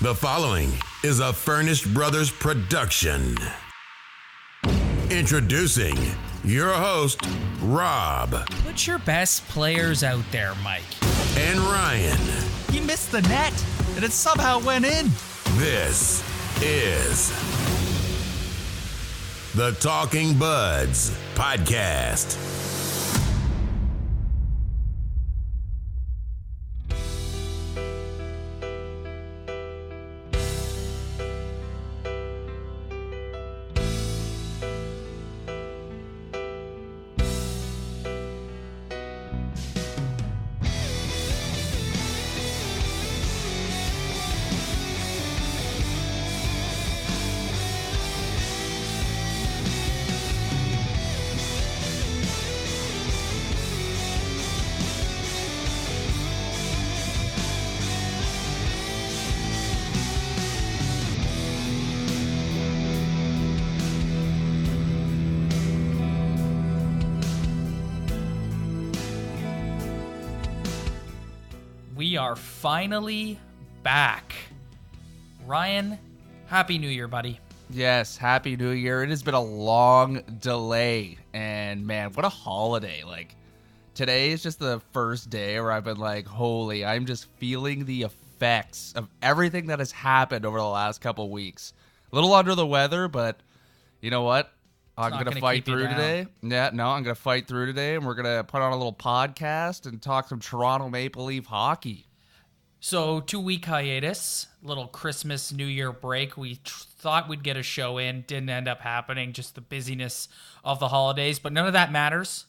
The following is a Furnished Brothers production. Introducing your host, Rob. Put your best players out there, Mike. And Ryan. He missed the net, and it somehow went in. This is the Talking Buds podcast. We are finally back. Ryan, Happy New Year, buddy. Yes, Happy New Year. It has been a long delay, and man, what a holiday. Like, today is just the first day where I've been like, holy, I'm just feeling the effects of everything that has happened over the last couple weeks. A little under the weather, but you know what? I'm going to fight through today. Yeah, no, I'm going to fight through today, and we're going to put on a little podcast and talk some Toronto Maple Leaf hockey. So, 2-week hiatus, little Christmas, New Year break. We thought we'd get a show in, didn't end up happening, just the busyness of the holidays. But none of that matters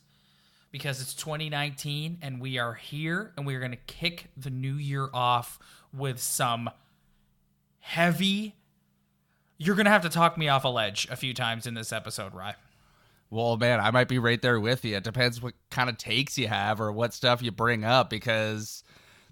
because it's 2019, and we are here, and we're going to kick the new year off with some heavy... You're going to have to talk me off a ledge a few times in this episode, Rye. Well, man, I might be right there with you. It depends what kind of takes you have or what stuff you bring up, because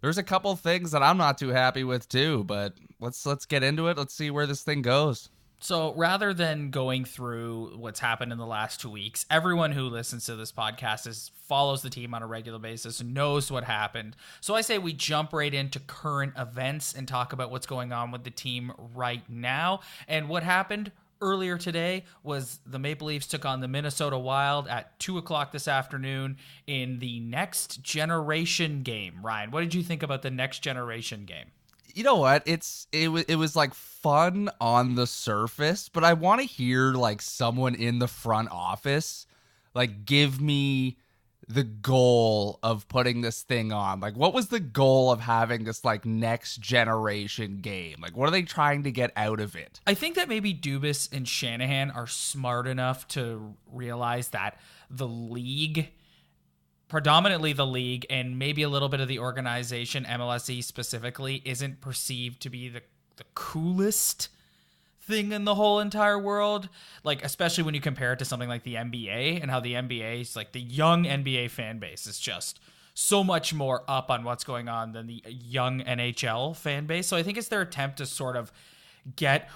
there's a couple things that I'm not too happy with too, but let's get into it. Let's see where this thing goes. So rather than going through what's happened in the last 2 weeks, everyone who listens to this podcast follows the team on a regular basis, knows what happened. So I say we jump right into current events and talk about what's going on with the team right now. And what happened earlier today was the Maple Leafs took on the Minnesota Wild at 2 o'clock this afternoon in the Next Generation game. Ryan, what did you think about the Next Generation game? You know what? It was like fun on the surface, but I want to hear like someone in the front office like give me the goal of putting this thing on. Like, what was the goal of having this like Next Generation game? Like, what are they trying to get out of it? I think that maybe Dubas and Shanahan are smart enough to realize that the league, predominantly the league, and maybe a little bit of the organization, MLSE specifically, isn't perceived to be the coolest thing in the whole entire world. Like, especially when you compare it to something like the NBA and how the NBA is like the young NBA fan base is just so much more up on what's going on than the young NHL fan base. So I think it's their attempt to sort of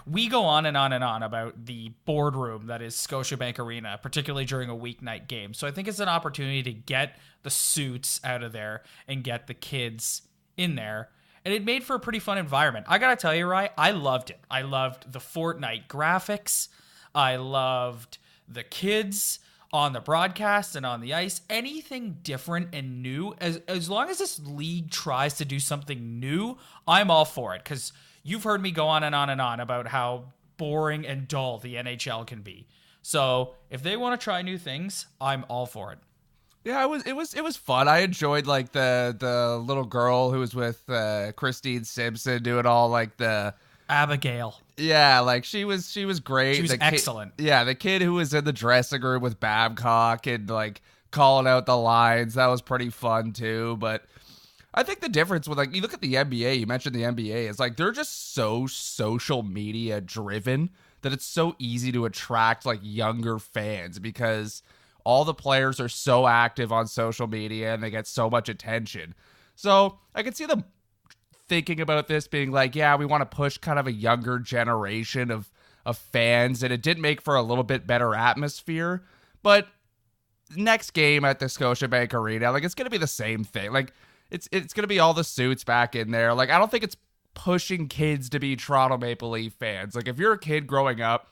we go on and on and on about the boardroom that is Scotiabank Arena, particularly during a weeknight game. So I think it's an opportunity to get the suits out of there and get the kids in there. And it made for a pretty fun environment. I gotta tell you, Ryan, I loved it. I loved the Fortnite graphics. I loved the kids on the broadcast and on the ice. Anything different and new. As long as this league tries to do something new, I'm all for it. Because you've heard me go on and on and on about how boring and dull the NHL can be. So if they want to try new things, I'm all for it. Yeah, it was fun. I enjoyed like the little girl who was with Christine Simpson doing all like the Abigail. Yeah, like she was great. She was excellent. The kid who was in the dressing room with Babcock and like calling out the lines, that was pretty fun too. But I think the difference with like, you look at the NBA, you mentioned the NBA, is like they're just so social media driven that it's so easy to attract like younger fans because all the players are so active on social media and they get so much attention. So I can see them thinking about this being like, yeah, we want to push kind of a younger generation of fans, and it did make for a little bit better atmosphere. But next game at the Scotiabank Arena, like, it's going to be the same thing. Like, it's going to be all the suits back in there. Like, I don't think it's pushing kids to be Toronto Maple Leaf fans. Like, if you're a kid growing up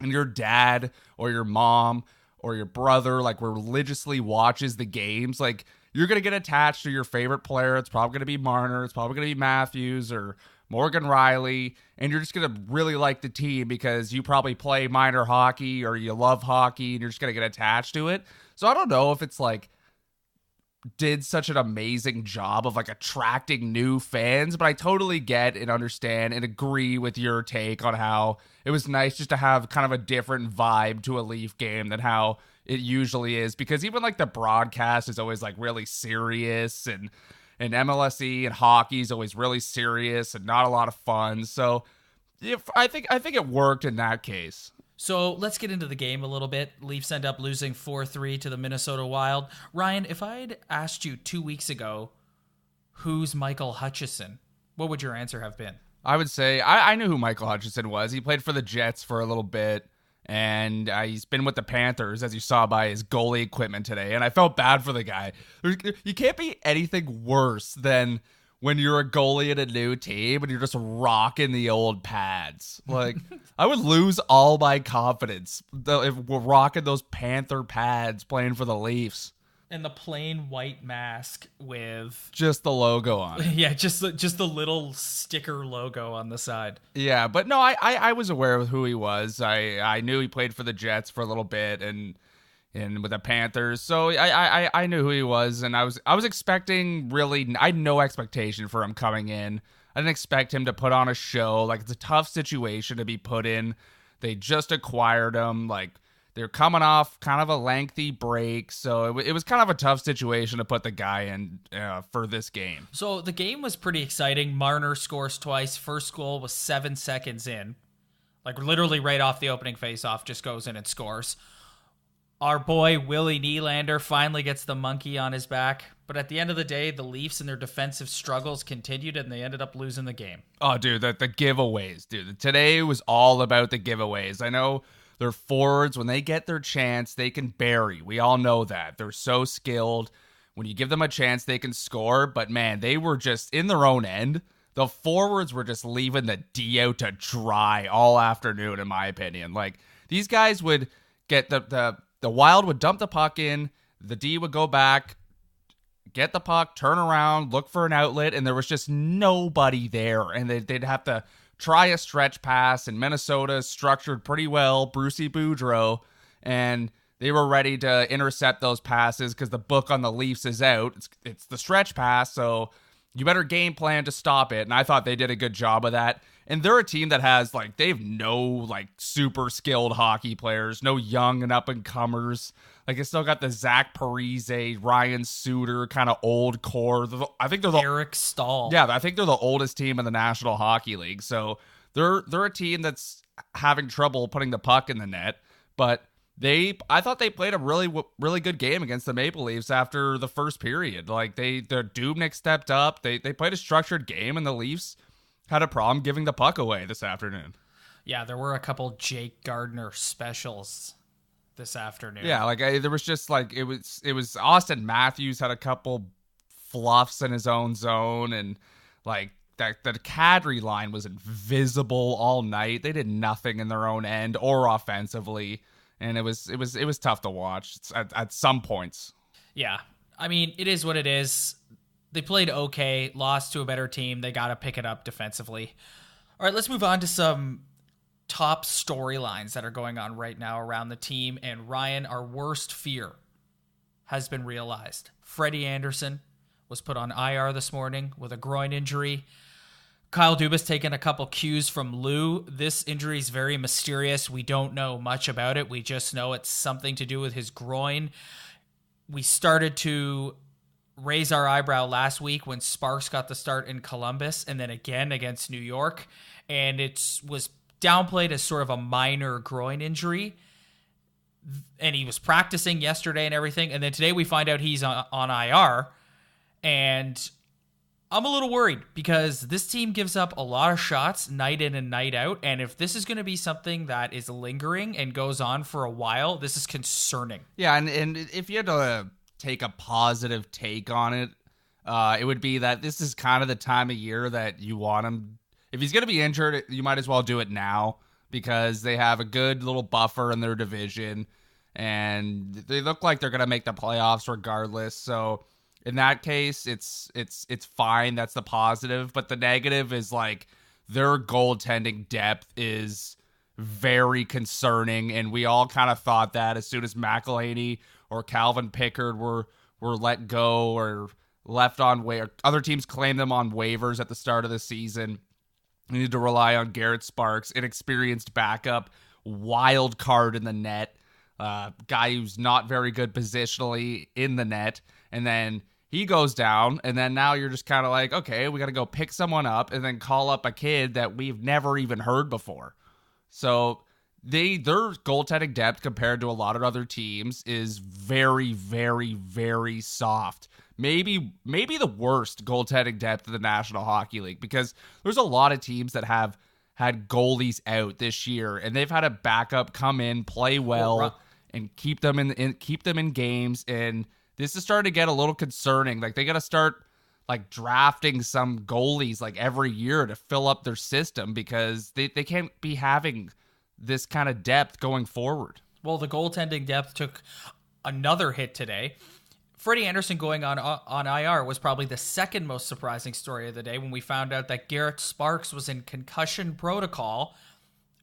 and your dad or your mom or your brother, like, religiously watches the games, like, you're going to get attached to your favorite player. It's probably going to be Marner. It's probably going to be Matthews or Morgan Riley. And you're just going to really like the team because you probably play minor hockey or you love hockey and you're just going to get attached to it. So I don't know if it's like did such an amazing job of like attracting new fans, but I totally get and understand and agree with your take on how it was nice just to have kind of a different vibe to a Leaf game than how it usually is, because even like the broadcast is always like really serious, and MLSE and hockey is always really serious and not a lot of fun. So I think it worked in that case. So let's get into the game a little bit. Leafs end up losing 4-3 to the Minnesota Wild. Ryan, if I'd asked you 2 weeks ago, who's Michael Hutchinson, what would your answer have been? I would say I knew who Michael Hutchinson was. He played for the Jets for a little bit, and he's been with the Panthers, as you saw by his goalie equipment today, and I felt bad for the guy. You can't be anything worse than when you're a goalie at a new team and you're just rocking the old pads. Like, I would lose all my confidence if we're rocking those Panther pads playing for the Leafs. And the plain white mask with just the logo on it. Yeah, just the little sticker logo on the side. Yeah, but no, I was aware of who he was. I knew he played for the Jets for a little bit and with the Panthers, so I knew who he was, and I was expecting I had no expectation for him coming in. I didn't expect him to put on a show. Like, it's a tough situation to be put in. They just acquired him. Like, they're coming off kind of a lengthy break, so it was kind of a tough situation to put the guy in for this game. So the game was pretty exciting. Marner scores twice. First goal was 7 seconds in. Like, literally right off the opening faceoff, just goes in and scores. Our boy Willie Nylander finally gets the monkey on his back. But at the end of the day, the Leafs and their defensive struggles continued, and they ended up losing the game. Oh, dude, the giveaways, dude. Today was all about the giveaways. I know their forwards, when they get their chance, they can bury. We all know that. They're so skilled. When you give them a chance, they can score. But, man, they were just in their own end. The forwards were just leaving the D out to dry all afternoon, in my opinion. Like, these guys would get the Wild would dump the puck in, the D would go back, get the puck, turn around, look for an outlet, and there was just nobody there. And they'd have to try a stretch pass, and Minnesota structured pretty well, Brucey Boudreau, and they were ready to intercept those passes because the book on the Leafs is out. It's the stretch pass, so you better game plan to stop it, and I thought they did a good job of that. And they're a team that has, like, they have no, like, super skilled hockey players, no young and up-and-comers. Like, it's still got the Zach Parise, Ryan Suter kind of old core. I think they're the Eric Stahl. Yeah, I think they're the oldest team in the National Hockey League. So they're a team that's having trouble putting the puck in the net. But I thought they played a really good game against the Maple Leafs after the first period. Like, the Dubnyk stepped up. They played a structured game, and the Leafs had a problem giving the puck away this afternoon. Yeah, there were a couple Jake Gardner specials this afternoon. Yeah, like there was just like it was Austin Matthews had a couple fluffs in his own zone, and like that the Kadri line was invisible all night. They did nothing in their own end or offensively, and it was tough to watch at some points. Yeah, I mean, it is what it is. They played okay, lost to a better team. They got to pick it up defensively. All right, let's move on to some top storylines that are going on right now around the team. And Ryan, our worst fear has been realized. Freddy Andersen was put on IR this morning with a groin injury. Kyle Dubas taking a couple cues from Lou. This injury is very mysterious. We don't know much about it. We just know it's something to do with his groin. We started to raise our eyebrow last week when Sparks got the start in Columbus and then again against New York. And it was downplayed as sort of a minor groin injury. And he was practicing yesterday and everything. And then today we find out he's on IR. And I'm a little worried because this team gives up a lot of shots night in and night out. And if this is going to be something that is lingering and goes on for a while, this is concerning. Yeah, and if you had to take a positive take on it, It would be that this is kind of the time of year that you want him. If he's going to be injured, you might as well do it now because they have a good little buffer in their division, and they look like they're going to make the playoffs regardless. So in that case, it's fine. That's the positive. But the negative is like their goaltending depth is very concerning, and we all kind of thought that as soon as McElhaney or Calvin Pickard were let go or left on other teams claimed them on waivers at the start of the season. You need to rely on Garrett Sparks, inexperienced backup, wild card in the net, guy who's not very good positionally in the net, and then he goes down, and then now you're just kind of like, okay, we got to go pick someone up and then call up a kid that we've never even heard before. So their goaltending depth compared to a lot of other teams is very, very, very soft. Maybe the worst goaltending depth in the National Hockey League, because there's a lot of teams that have had goalies out this year, and they've had a backup come in, play well, and keep them in games. And this is starting to get a little concerning. Like, they got to start like drafting some goalies like every year to fill up their system, because they can't be having this kind of depth going forward. Well, the goaltending depth took another hit today. Freddy Andersen going on IR was probably the second most surprising story of the day when we found out that Garrett Sparks was in concussion protocol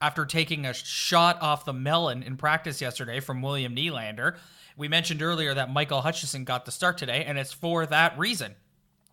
after taking a shot off the melon in practice yesterday from William Nylander. We mentioned earlier that Michael Hutchinson got the start today, and it's for that reason.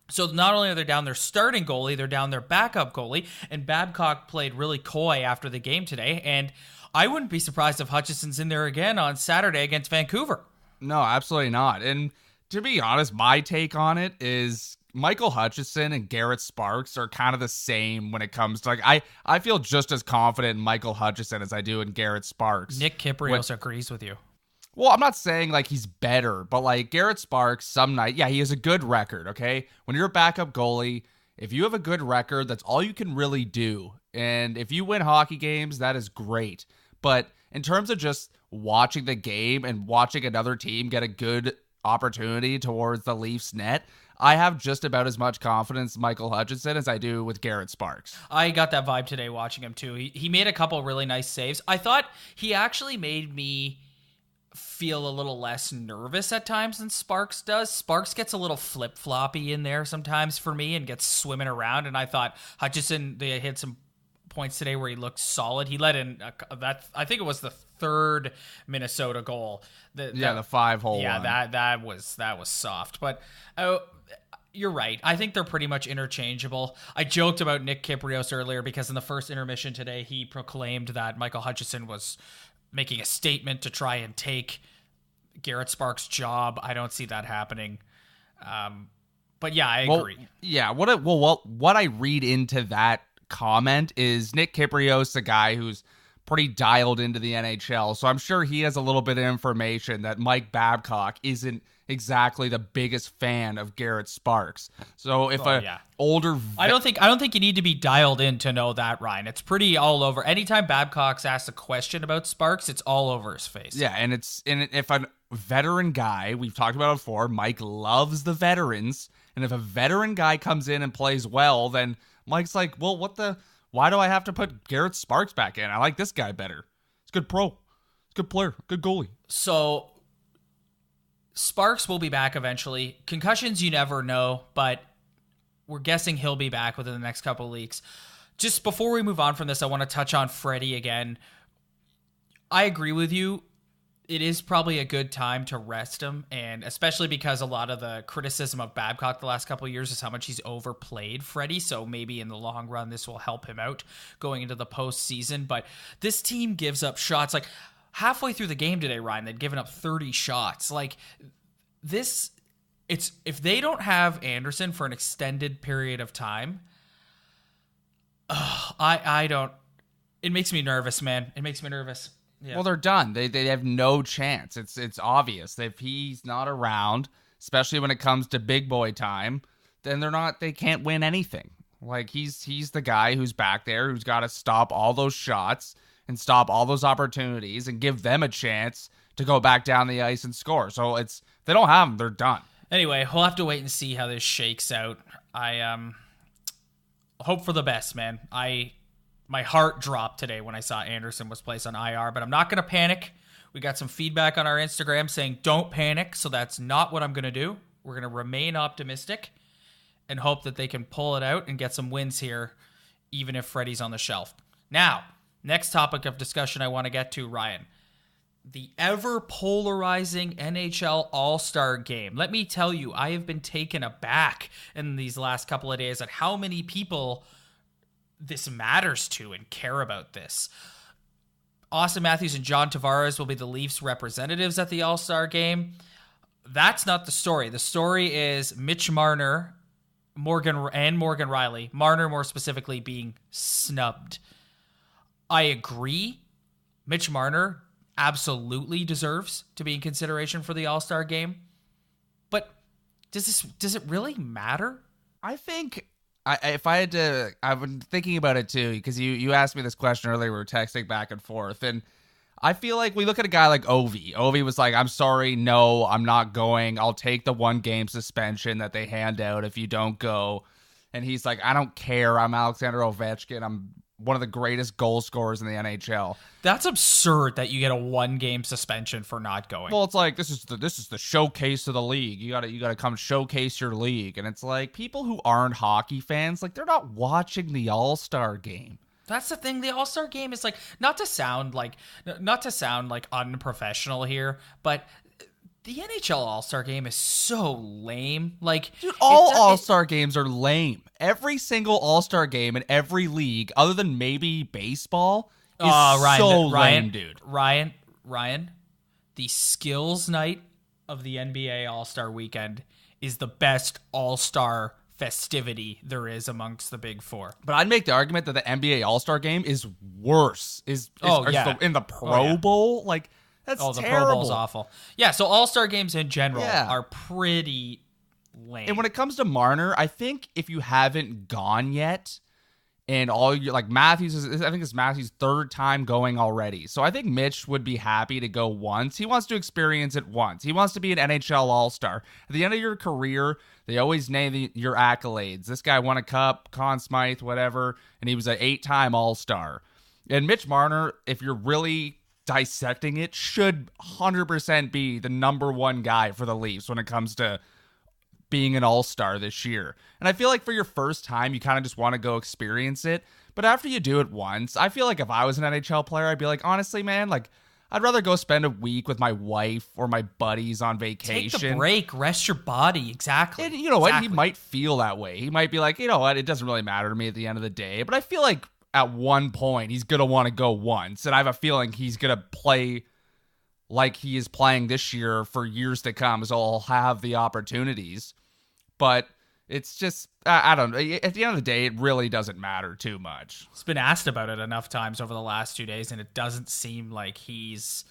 So not only are they down their starting goalie, they're down their backup goalie, and Babcock played really coy after the game today, and I wouldn't be surprised if Hutchinson's in there again on Saturday against Vancouver. No, absolutely not. And to be honest, my take on it is Michael Hutchinson and Garrett Sparks are kind of the same when it comes to, like, I feel just as confident in Michael Hutchinson as I do in Garrett Sparks. Nick Kiprios agrees with you. Well, I'm not saying like he's better, but like Garrett Sparks, some night, yeah, he has a good record, okay? When you're a backup goalie, if you have a good record, that's all you can really do. And if you win hockey games, that is great. But in terms of just watching the game and watching another team get a good opportunity towards the Leafs net, I have just about as much confidence in Michael Hutchinson as I do with Garrett Sparks. I got that vibe today watching him too. He made a couple really nice saves. I thought he actually made me feel a little less nervous at times than Sparks does. Sparks gets a little flip-floppy in there sometimes for me and gets swimming around, and I thought Hutchinson, they hit some points today where he looked solid. He let in that, I think it was the third Minnesota goal. The 5-hole yeah, one. that was soft. But you're right. I think they're pretty much interchangeable. I joked about Nick Kiprios earlier because in the first intermission today, he proclaimed that Michael Hutchinson was making a statement to try and take Garrett Sparks' job. I don't see that happening. But yeah, I agree. Yeah, what I read into that comment is Nick Kiprios, a guy who's pretty dialed into the NHL, so I'm sure he has a little bit of information that Mike Babcock isn't exactly the biggest fan of Garrett Sparks. So if older I don't think you need to be dialed in to know that, Ryan. It's pretty all over. Anytime Babcock's asked a question about Sparks, it's all over his face. Yeah, and if a veteran guy, we've talked about it before, Mike loves the veterans, and if a veteran guy comes in and plays well, then Mike's like, well, why do I have to put Garrett Sparks back in? I like this guy better. He's a good pro. He's a good player. Good goalie. So Sparks will be back eventually. Concussions, you never know, but we're guessing he'll be back within the next couple of weeks. Just before we move on from this, I want to touch on Freddy again. I agree with you. It is probably a good time to rest him, and especially because a lot of the criticism of Babcock the last couple of years is how much he's overplayed Freddy, so maybe in the long run this will help him out going into the postseason. But this team gives up shots. Like, halfway through the game today, Ryan, they'd given up 30 shots. Like, this, if they don't have Andersen for an extended period of time, I don't, it makes me nervous, man. It makes me nervous. Yeah. Well, they're done. They have no chance. It's obvious. If he's not around, especially when it comes to big boy time, then they can't win anything. Like, he's the guy who's back there who's got to stop all those shots and stop all those opportunities and give them a chance to go back down the ice and score. So they don't have him. They're done. Anyway, we'll have to wait and see how this shakes out. I hope for the best, man. My heart dropped today when I saw Andersen was placed on IR, but I'm not going to panic. We got some feedback on our Instagram saying don't panic, so that's not what I'm going to do. We're going to remain optimistic and hope that they can pull it out and get some wins here, even if Freddy's on the shelf. Now, next topic of discussion I want to get to, Ryan. The ever-polarizing NHL All-Star Game. Let me tell you, I have been taken aback in these last couple of days at how many people this matters to and care about this. Austin Matthews and John Tavares will be the Leafs representatives at the All-Star Game. That's not the story. The story is Mitch Marner, Morgan Riley, Marner more specifically being snubbed. I agree. Mitch Marner absolutely deserves to be in consideration for the All-Star Game. But does it really matter? I think if I had to, I've been thinking about it too, because you asked me this question earlier. We were texting back and forth, and I feel like we look at a guy like Ovi. Ovi was like, I'm sorry, no, I'm not going. I'll take the 1-game suspension that they hand out if you don't go. And he's like, I don't care. I'm Alexander Ovechkin. I'm one of the greatest goal scorers in the NHL. That's absurd that you get a 1-game suspension for not going. Well, it's like this is the showcase of the league. You gotta come showcase your league. And it's like people who aren't hockey fans, like they're not watching the All-Star Game. That's the thing. The All-Star Game is like not to sound like unprofessional here, but the NHL All-Star Game is so lame. Like, dude, all All-Star games are lame. Every single All-Star game in every league, other than maybe baseball, is lame, dude. Ryan, the skills night of the NBA All-Star Weekend is the best All-Star festivity there is amongst the big four. But I'd make the argument that the NBA All-Star Game is worse. In the Pro Bowl, like. That's terrible. The Pro Bowl's awful. Yeah, so All-Star games in general are pretty lame. And when it comes to Marner, I think if you haven't gone yet, and all your like Matthews I think it's Matthews' 3rd time going already. So I think Mitch would be happy to go once. He wants to experience it once. He wants to be an NHL All-Star. At the end of your career, they always name your accolades. This guy won a cup, Conn Smythe, whatever, and he was an 8-time All-Star. And Mitch Marner, if you're really dissecting it, should 100% be the number 1 guy for the Leafs when it comes to being an all-star this year. And I feel like for your first time, you kind of just want to go experience it. But after you do it once, I feel like if I was an NHL player, I'd be like, honestly, man, like I'd rather go spend a week with my wife or my buddies on vacation. Take the break, rest your body. Exactly. And you know what? He might feel that way. He might be like, you know what? It doesn't really matter to me at the end of the day. But I feel like at one point, he's going to want to go once. And I have a feeling he's going to play like he is playing this year for years to come, so he'll have the opportunities. But it's just, I don't know. At the end of the day, it really doesn't matter too much. He's been asked about it enough times over the last 2 days, and it doesn't seem like he's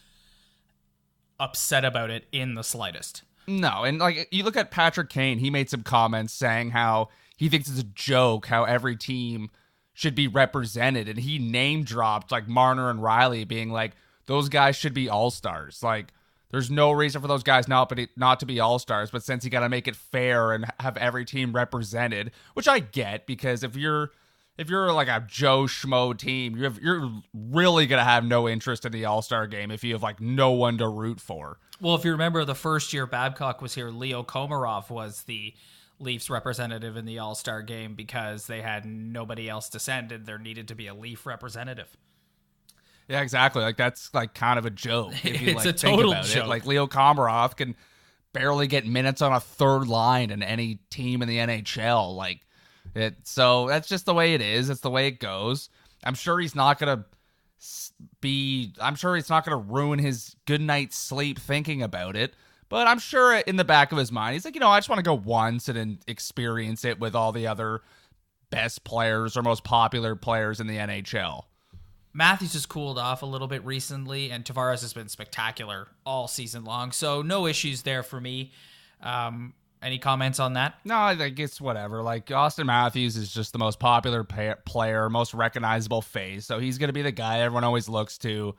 upset about it in the slightest. No, and like you look at Patrick Kane, he made some comments saying how he thinks it's a joke how every team should be represented, and he name dropped like Marner and Riley, being like, those guys should be all-stars. Like, there's no reason for those guys not to be all-stars, but since you got to make it fair and have every team represented, which I get, because if you're like a Joe Schmo team, you're really gonna have no interest in the All-Star Game if you have like no one to root for. Well, if you remember the first year Babcock was here, Leo Komarov was the Leafs representative in the All-Star Game because they had nobody else to send and there needed to be a Leaf representative. Yeah, exactly. Like that's like kind of a joke. If you It's like a think total about joke. it. Like Leo Komarov can barely get minutes on a 3rd line in any team in the NHL. Like so that's just the way it is. It's the way it goes. I'm sure he's not gonna ruin his good night's sleep thinking about it. But I'm sure in the back of his mind, he's like, I just want to go once and then experience it with all the other best players or most popular players in the NHL. Matthews has cooled off a little bit recently, and Tavares has been spectacular all season long, so no issues there for me. Any comments on that? No, I think it's whatever. Like, Austin Matthews is just the most popular player, most recognizable face, so he's going to be the guy everyone always looks to.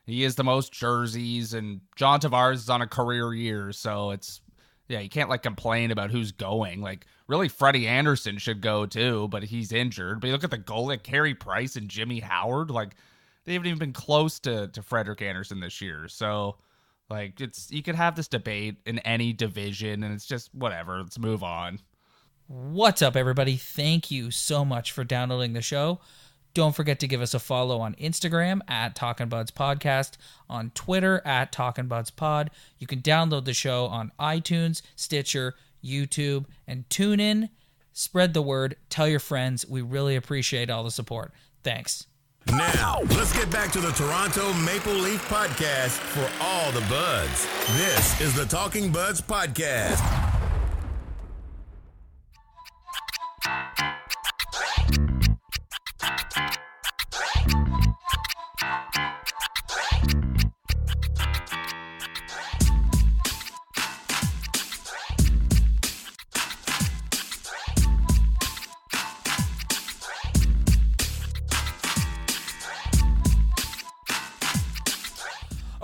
He is the most jerseys, and John Tavares is on a career year, so Yeah, you can't like complain about who's going. Like, really, Freddy Andersen should go too, but he's injured. But you look at the goal, like Carey Price and Jimmy Howard, like they haven't even been close to Frederick Andersen this year. So, like, you could have this debate in any division, and it's just whatever. Let's move on. What's up, everybody? Thank you so much for downloading the show. Don't forget to give us a follow on Instagram at Talkin' Buds Podcast, on Twitter at Talkin' Buds Pod. You can download the show on iTunes, Stitcher, YouTube, and TuneIn. Spread the word. Tell your friends. We really appreciate all the support. Thanks. Now, let's get back to the Toronto Maple Leaf Podcast for all the buds. This is the Talking Buds Podcast.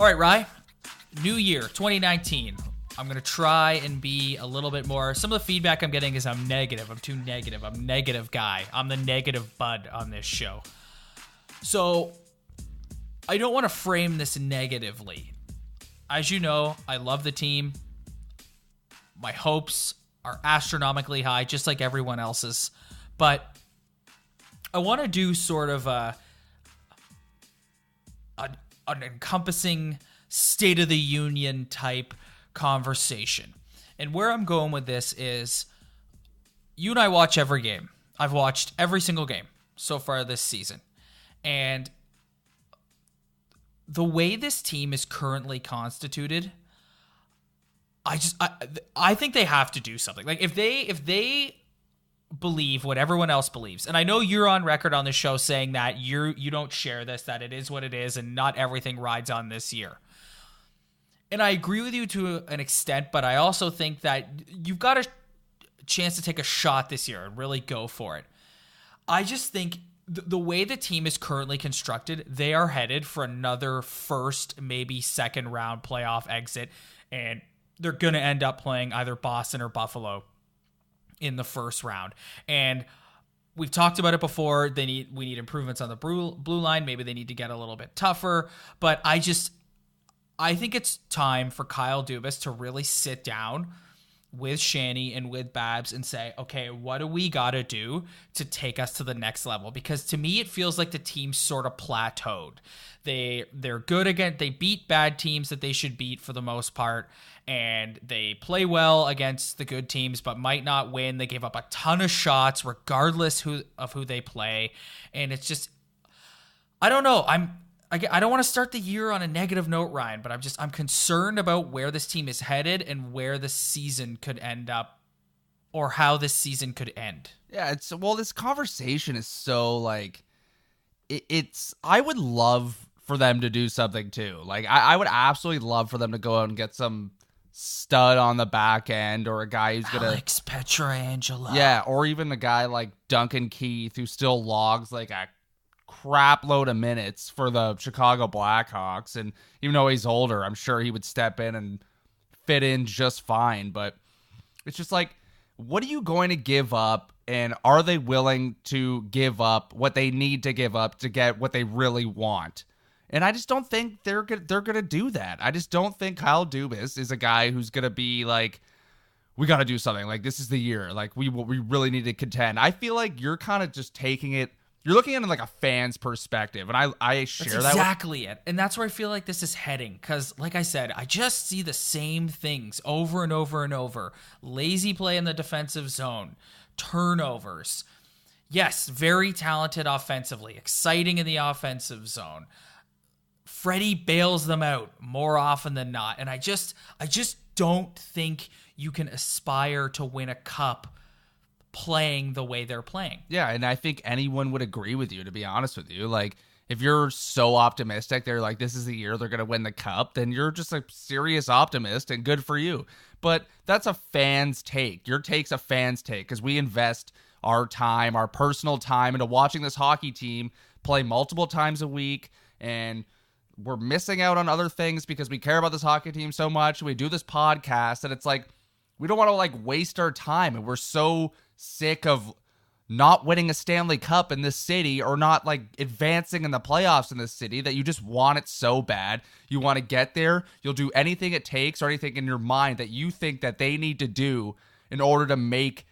All right, Rye. New year, 2019. I'm going to try and be a little bit more. Some of the feedback I'm getting is I'm negative. I'm too negative. I'm a negative guy. I'm the negative bud on this show. So I don't want to frame this negatively. As you know, I love the team. My hopes are astronomically high, just like everyone else's. But I want to do sort of an encompassing State of the Union type conversation. And where I'm going with this is, you and I watch every game. I've watched every single game so far this season. And the way this team is currently constituted, I think they have to do something. Like if they believe what everyone else believes, and I know you're on record on the show saying that you don't share this, that it is what it is and not everything rides on this year. And I agree with you to an extent, but I also think that you've got a chance to take a shot this year and really go for it. I just think the way the team is currently constructed, they are headed for another first, maybe second round playoff exit, and they're going to end up playing either Boston or Buffalo in the first round. And we've talked about it before. We need improvements on the blue line. Maybe they need to get a little bit tougher. But I think it's time for Kyle Dubas to really sit down with Shanny and with Babs and say, okay, what do we got to do to take us to the next level? Because to me, it feels like the team sort of plateaued. They're good again. They beat bad teams that they should beat for the most part. And they play well against the good teams, but might not win. They gave up a ton of shots regardless of who they play. And it's just, I don't know. I don't want to start the year on a negative note, Ryan, but I'm concerned about where this team is headed and where the season could end up, or how this season could end. Yeah, this conversation is so like, I would love for them to do something too. Like I would absolutely love for them to go out and get some stud on the back end, or a guy who's gonna Alex Pietrangelo. Yeah, or even a guy like Duncan Keith who still logs like a crap load of minutes for the Chicago Blackhawks, and even though he's older, I'm sure he would step in and fit in just fine. But it's just like, what are you going to give up, and are they willing to give up what they need to give up to get what they really want? And I just don't think they're gonna do that. I just don't think Kyle Dubas is a guy who's gonna be like, we got to do something. Like, this is the year. Like, we really need to contend. I feel like you're kind of just taking it. You're looking at it like a fan's perspective, and I share that's that. Exactly it, and that's where I feel like this is heading. Because, like I said, I just see the same things over and over and over. Lazy play in the defensive zone, turnovers. Yes, very talented offensively, exciting in the offensive zone. Freddie bails them out more often than not. And I just don't think you can aspire to win a cup playing the way they're playing. Yeah, and I think anyone would agree with you, to be honest with you. Like, if you're so optimistic, they're like, this is the year they're going to win the cup, then you're just a serious optimist, and good for you. But that's a fan's take. Your take's a fan's take, because we invest our time, our personal time, into watching this hockey team play multiple times a week, and we're missing out on other things because we care about this hockey team so much. We do this podcast, and it's like, We don't want to like waste our time, and we're so sick of not winning a Stanley Cup in this city or not like advancing in the playoffs in this city that you just want it so bad. You want to get there. You'll do anything it takes or anything in your mind that you think that they need to do in order to make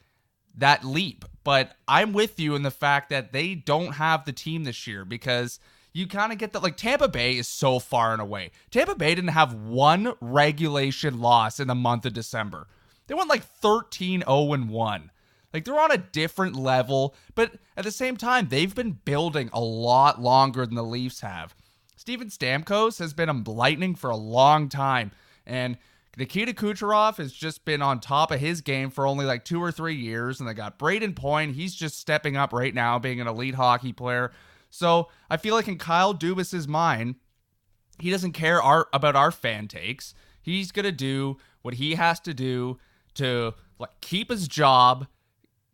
that leap. But I'm with you in the fact that they don't have the team this year, because you kind of get that, like, Tampa Bay is so far and away. Tampa Bay didn't have one regulation loss in the month of December. They went like 13-0-1. Like, they're on a different level, but at the same time, they've been building a lot longer than the Leafs have. Steven Stamkos has been a Lightning for a long time, and Nikita Kucherov has just been on top of his game for only like 2 or 3 years, and they got Braden Point. He's just stepping up right now, being an elite hockey player. So I feel like in Kyle Dubas's mind, he doesn't care about our fan takes. He's going to do what he has to do to like keep his job,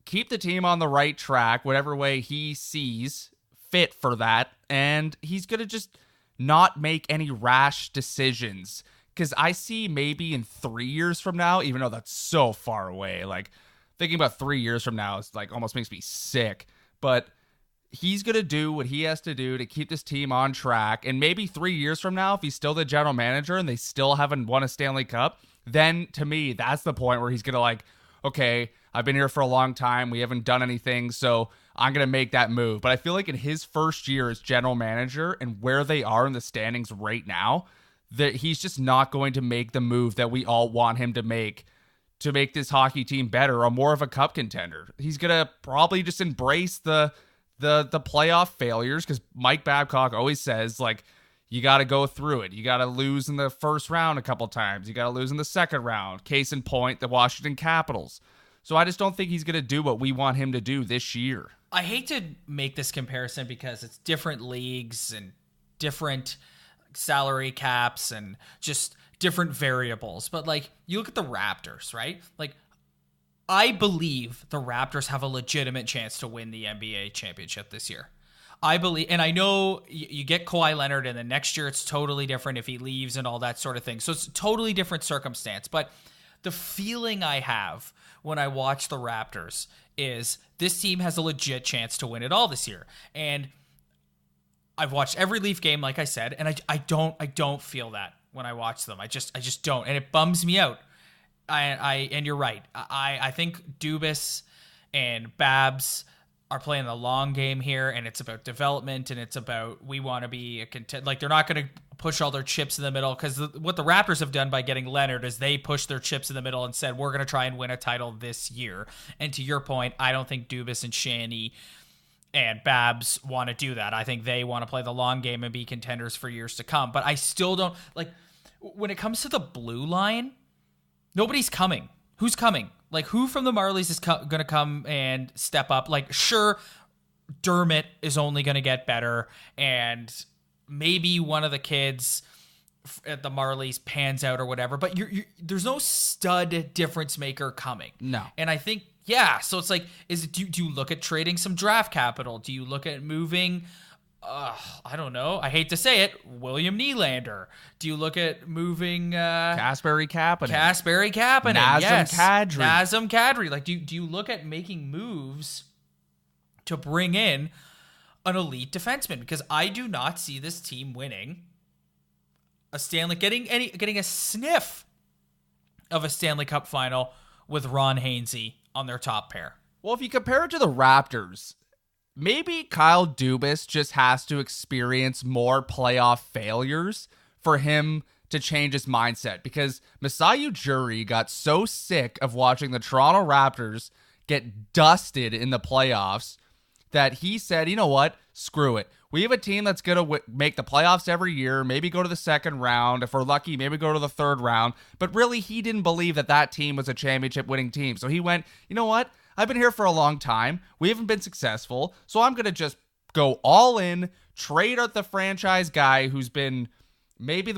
keep the team on the right track, whatever way he sees fit for that. And he's going to just not make any rash decisions. Because I see maybe in 3 years from now, even though that's so far away, like thinking about 3 years from now is like almost makes me sick. But he's going to do what he has to do to keep this team on track. And maybe 3 years from now, if he's still the general manager and they still haven't won a Stanley Cup, then to me, that's the point where he's going to like, okay, I've been here for a long time. We haven't done anything, so I'm going to make that move. But I feel like in his first year as general manager and where they are in the standings right now, that he's just not going to make the move that we all want him to make this hockey team better or more of a cup contender. He's going to probably just embrace the playoff failures, because Mike Babcock always says, like, you got to go through it. You got to lose in the first round a couple times. You got to lose in the second round. Case in point, the Washington Capitals. So I just don't think he's going to do what we want him to do this year. I hate to make this comparison because it's different leagues and different salary caps and just different variables. But like, you look at the Raptors, right? Like, I believe the Raptors have a legitimate chance to win the NBA championship this year. I believe, and I know you get Kawhi Leonard, and the next year it's totally different if he leaves and all that sort of thing. So it's a totally different circumstance. But the feeling I have when I watch the Raptors is this team has a legit chance to win it all this year. And I've watched every Leaf game, like I said, and I don't feel that when I watch them. I just don't, and it bums me out. And you're right. I think Dubas and Babs are playing the long game here, and it's about development, and it's about we want to be a contender. Like, they're not going to push all their chips in the middle, because what the Raptors have done by getting Leonard is they pushed their chips in the middle and said, we're going to try and win a title this year. And to your point, I don't think Dubas and Shanny and Babs want to do that. I think they want to play the long game and be contenders for years to come. But I still don't, like, when it comes to the blue line, nobody's coming. Who's coming? Like, who from the Marlies is going to come and step up? Like, sure, Dermott is only going to get better, and maybe one of the kids at the Marlies pans out or whatever, but there's no stud difference maker coming. No. And I think, yeah, so it's like, do you look at trading some draft capital? Do you look at moving, I don't know, I hate to say it, William Nylander? Do you look at moving Kasperi Kapanen, Nazem Kadri? Like, do you look at making moves to bring in an elite defenseman? Because I do not see this team winning a Stanley, getting a sniff of a Stanley Cup final with Ron Hainsey on their top pair. Well, if you compare it to the Raptors, maybe Kyle Dubas just has to experience more playoff failures for him to change his mindset, because Masai Ujiri got so sick of watching the Toronto Raptors get dusted in the playoffs that he said, you know what, screw it. We have a team that's going to make the playoffs every year, maybe go to the second round. If we're lucky, maybe go to the third round. But really, he didn't believe that team was a championship-winning team. So he went, you know what? I've been here for a long time. We haven't been successful. So I'm going to just go all in, trade out the franchise guy who's been maybe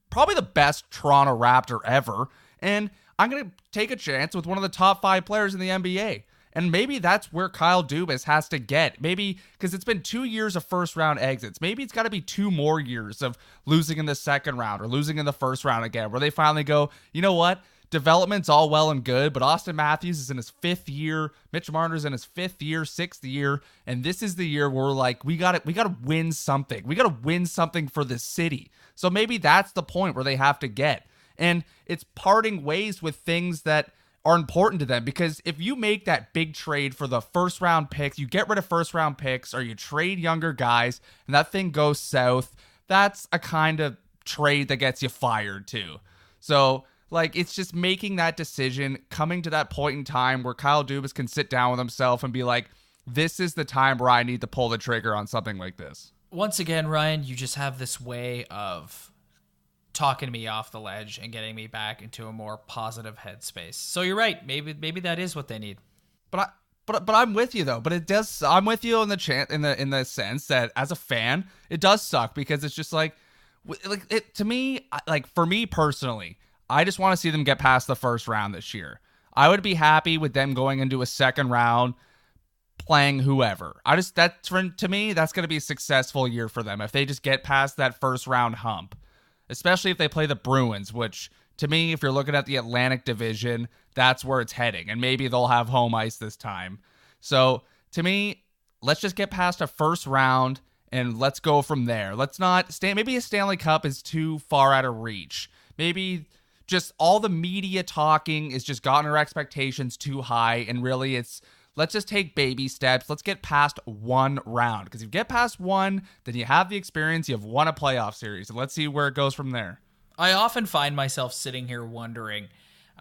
probably the best Toronto Raptor ever. And I'm going to take a chance with one of the top 5 players in the NBA. And maybe that's where Kyle Dubas has to get. Maybe because it's been 2 years of first-round exits. Maybe it's got to be 2 more years of losing in the second round or losing in the first round again, where they finally go, you know what? development's all well and good, but Austin Matthews is in his 5th year. Mitch Marner's in his 5th year, 6th year. And this is the year where we're like, we got to win something. We got to win something for the city. So maybe that's the point where they have to get. And it's parting ways with things that are important to them, because if you make that big trade for the first round picks, you get rid of first round picks, or you trade younger guys and that thing goes south, that's a kind of trade that gets you fired too. So like, it's just making that decision, coming to that point in time where Kyle Dubas can sit down with himself and be like, this is the time where I need to pull the trigger on something like this. Once again, Ryan, you just have this way of talking me off the ledge and getting me back into a more positive headspace. So you're right. Maybe that is what they need. But I'm with you though. But it does. I'm with you in the sense that as a fan, it does suck, because it's just like it to me. Like, for me personally, I just want to see them get past the first round this year. I would be happy with them going into a second round, playing whoever. To me, that's going to be a successful year for them if they just get past that first round hump. Especially if they play the Bruins, which to me, if you're looking at the Atlantic Division, that's where it's heading. And maybe they'll have home ice this time. So to me, let's just get past a first round and let's go from there. Let's not maybe a Stanley Cup is too far out of reach. Maybe just all the media talking is just gotten our expectations too high. And really let's just take baby steps. Let's get past one round. Because if you get past one, then you have the experience. You have won a playoff series. And let's see where it goes from there. I often find myself sitting here wondering,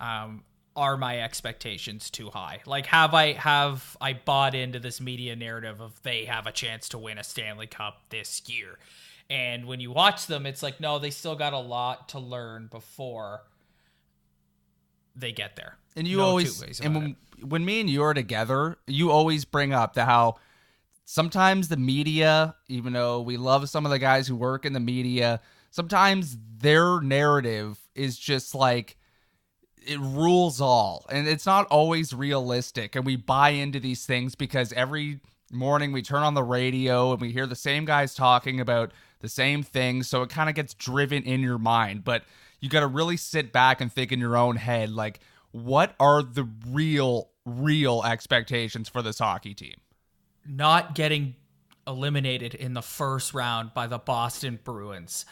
are my expectations too high? Like, have I bought into this media narrative of they have a chance to win a Stanley Cup this year? And when you watch them, it's like, no, they still got a lot to learn before they get there. And you when me and you are together, you always bring up how sometimes the media, even though we love some of the guys who work in the media, sometimes their narrative is just like, it rules all. And it's not always realistic. And we buy into these things because every morning we turn on the radio and we hear the same guys talking about the same things. So it kind of gets driven in your mind. But you got to really sit back and think in your own head, like, what are the real expectations for this hockey team? Not getting eliminated in the first round by the Boston Bruins.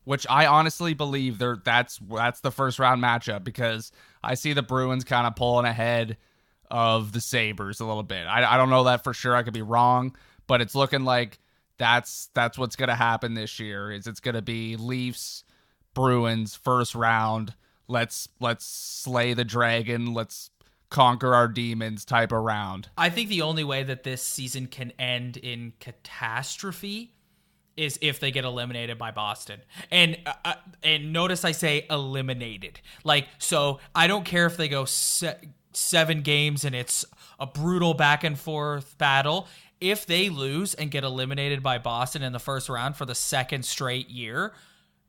Which I honestly believe that's the first round matchup, because I see the Bruins kind of pulling ahead of the Sabres a little bit. I don't know that for sure. I could be wrong, but it's looking like that's what's going to happen this year. It's going to be Leafs, Bruins, first round. Let's slay the dragon. Let's conquer our demons type of round. I think the only way that this season can end in catastrophe is if they get eliminated by Boston. And notice I say eliminated. Like, so I don't care if they go 7 games and it's a brutal back and forth battle. If they lose and get eliminated by Boston in the first round for the second straight year,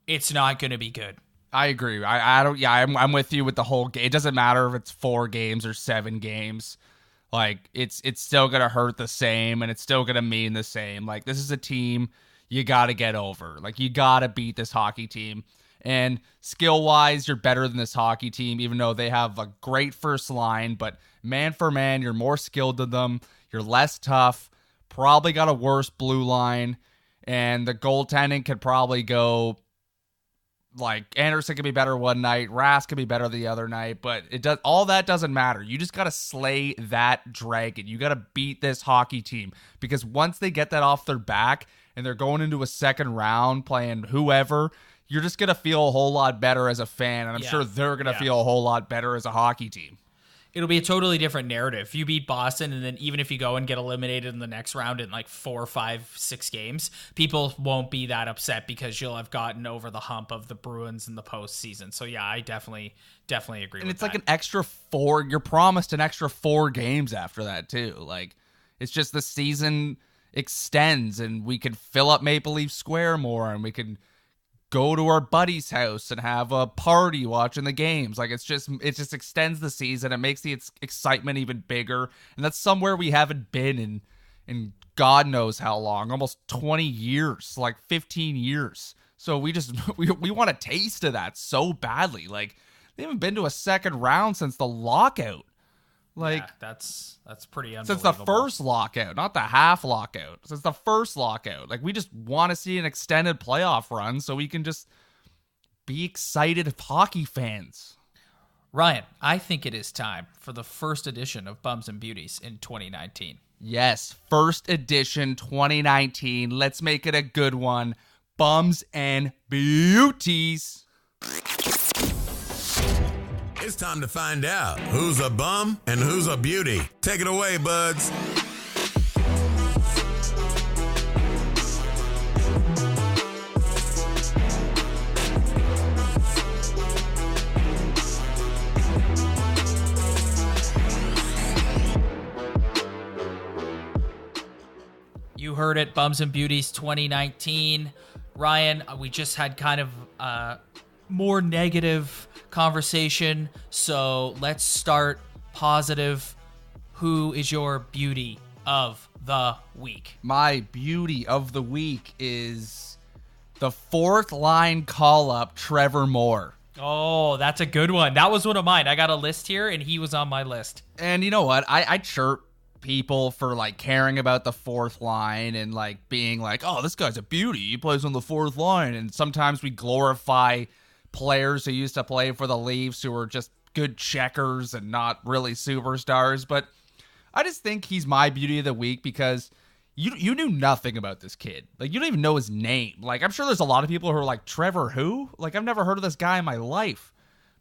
it's not going to be good. I agree. I'm with you with the whole game. It doesn't matter if it's 4 games or 7 games. Like, it's still going to hurt the same, and it's still going to mean the same. Like, this is a team you got to get over. Like, you got to beat this hockey team. And skill-wise, you're better than this hockey team, even though they have a great first line. But man for man, you're more skilled than them. You're less tough. Probably got a worse blue line. And the goaltending could probably go... Like, Andersen could be better one night, Rask could be better the other night, but all that doesn't matter. You just got to slay that dragon. You got to beat this hockey team, because once they get that off their back and they're going into a second round playing whoever, you're just going to feel a whole lot better as a fan, and I'm sure they're going to feel a whole lot better as a hockey team. It'll be a totally different narrative. You beat Boston, and then even if you go and get eliminated in the next round in like 4, 5, 6 games, people won't be that upset because you'll have gotten over the hump of the Bruins in the postseason. So yeah, I definitely agree with that. And it's like an extra 4. You're promised an extra 4 games after that too. Like, it's just the season extends, and we can fill up Maple Leaf Square more, and we can go to our buddy's house and have a party watching the games. Like, it just extends the season. It makes the excitement even bigger. And that's somewhere we haven't been in God knows how long, almost 20 years, like 15 years. So we want a taste of that so badly. Like, They haven't been to a second round since the lockout. Like, yeah, that's pretty since unbelievable. the first lockout, not the half lockout. Since the first lockout. Like, we just want to see an extended playoff run so we can just be excited hockey fans. Ryan, I think it is time for the first edition of Bums and Beauties in 2019. Yes, first edition 2019. Let's make it a good one. Bums and Beauties. It's time to find out who's a bum and who's a beauty. Take it away, buds. You heard it, Bums and Beauties 2019. Ryan, we just had kind of more negative conversation, so let's start positive. Who is your beauty of the week? My beauty of the week is the fourth line call-up, Trevor Moore. Oh, that's a good one. That was one of mine. I got a list here, and he was on my list. And you know what? I chirp people for like caring about the fourth line and like being like, oh, this guy's a beauty. He plays on the fourth line. And sometimes we glorify players who used to play for the Leafs who are just good checkers and not really superstars. But I just think he's my beauty of the week because you knew nothing about this kid. Like, you don't even know his name. Like, I'm sure there's a lot of people who are like, Trevor who? Like, I've never heard of this guy in my life.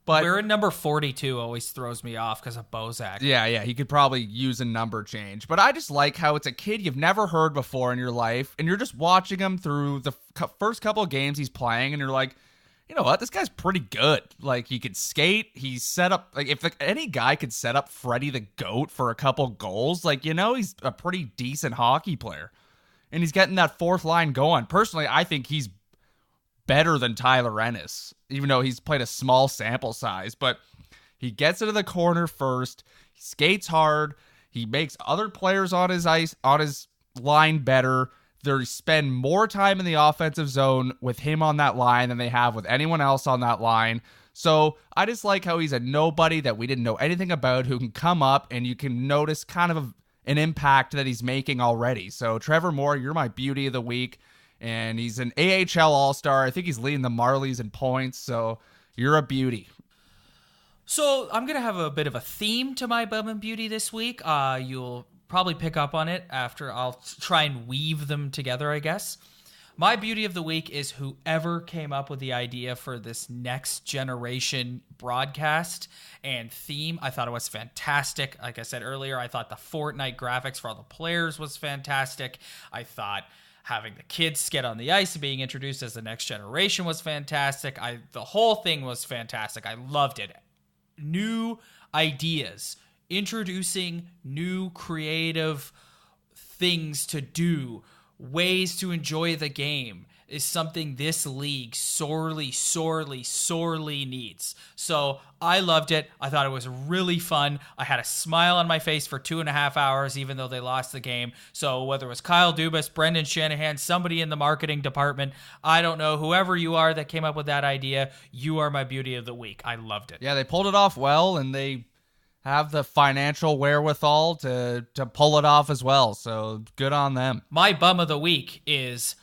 But we're in number 42 always throws me off because of Bozak. Yeah, he could probably use a number change. But I just like how it's a kid you've never heard before in your life, and you're just watching him through the first couple of games he's playing, and you're like, you know what, this guy's pretty good. Like, he could skate, he's set up, like, if any guy could set up Freddy the GOAT for a couple goals, like, you know, he's a pretty decent hockey player. And he's getting that fourth line going. Personally, I think he's better than Tyler Ennis, even though he's played a small sample size. But he gets into the corner first, he skates hard, he makes other players on his line better. They spend more time in the offensive zone with him on that line than they have with anyone else on that line. So I just like how he's a nobody that we didn't know anything about who can come up and you can notice kind of an impact that he's making already. So Trevor Moore, you're my beauty of the week. And he's an AHL All-Star. I think he's leading the Marlies in points. So you're a beauty. So I'm going to have a bit of a theme to my Bum and Beauty this week. You'll probably pick up on it after I'll try and weave them together, I guess. My beauty of the week is whoever came up with the idea for this next generation broadcast and theme. I thought it was fantastic. Like I said earlier, I thought the Fortnite graphics for all the players was fantastic. I thought having the kids get on the ice and being introduced as the next generation was fantastic. The whole thing was fantastic. I loved it. New ideas, introducing new creative things to do, ways to enjoy the game is something this league sorely needs. So I loved it. I thought it was really fun. I had a smile on my face for 2.5 hours, even though they lost the game. So whether it was Kyle Dubas, Brendan Shanahan, somebody in the marketing department, I don't know, whoever you are that came up with that idea, you are my beauty of the week. I loved it. Yeah, they pulled it off well, and they have the financial wherewithal to pull it off as well. So good on them. My bum of the week is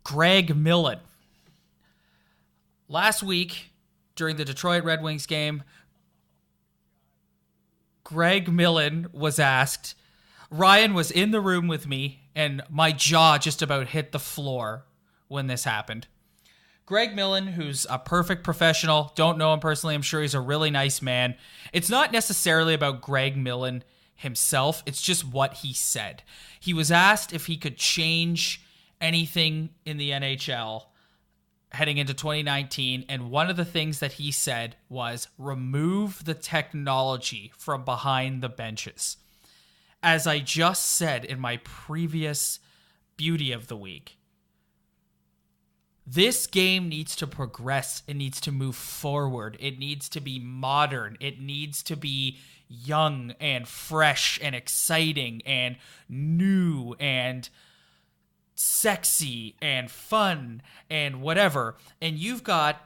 Greg Millen. Last week, during the Detroit Red Wings game, Greg Millen was asked. Ryan was in the room with me, and my jaw just about hit the floor when this happened. Greg Millen, who's a perfect professional, don't know him personally, I'm sure he's a really nice man. It's not necessarily about Greg Millen himself, it's just what he said. He was asked if he could change anything in the NHL heading into 2019, and one of the things that he said was remove the technology from behind the benches. As I just said in my previous beauty of the week, this game needs to progress. It needs to move forward. It needs to be modern. It needs to be young and fresh and exciting and new and sexy and fun and whatever. And you've got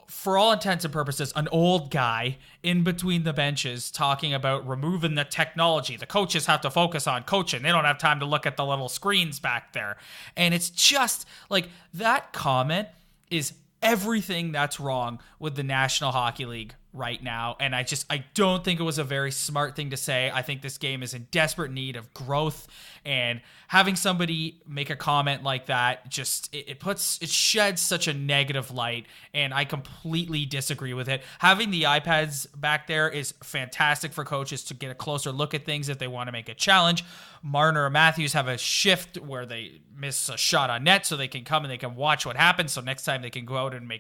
for all intents and purposes, an old guy in between the benches talking about removing the technology. The coaches have to focus on coaching. They don't have time to look at the little screens back there. And it's just like that comment is everything that's wrong with the National Hockey League right now. And I don't think it was a very smart thing to say. I think this game is in desperate need of growth, and having somebody make a comment like that just it sheds such a negative light, and I completely disagree with it. Having the iPads back there is fantastic for coaches to get a closer look at things if they want to make a challenge. Marner or Matthews have a shift where they miss a shot on net, so they can come and they can watch what happens, so next time they can go out and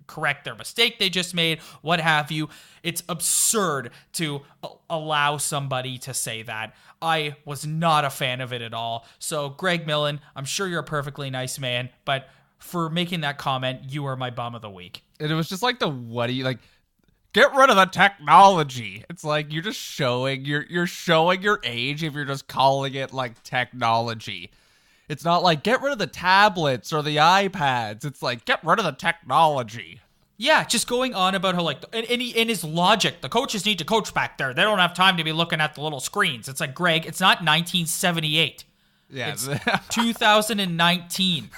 correct their mistake they just made, what have you. It's absurd to allow somebody to say that. I was not a fan of it at all. So Greg Millen, I'm sure you're a perfectly nice man, but for making that comment, you are my bum of the week. And it was just like get rid of the technology. It's like you're just showing you're showing your age if you're just calling it like technology. It's not like get rid of the tablets or the iPads. It's like get rid of the technology. Yeah, just going on about how in his logic, the coaches need to coach back there. They don't have time to be looking at the little screens. It's like, Greg, it's not 1978. Yeah, it's 2019.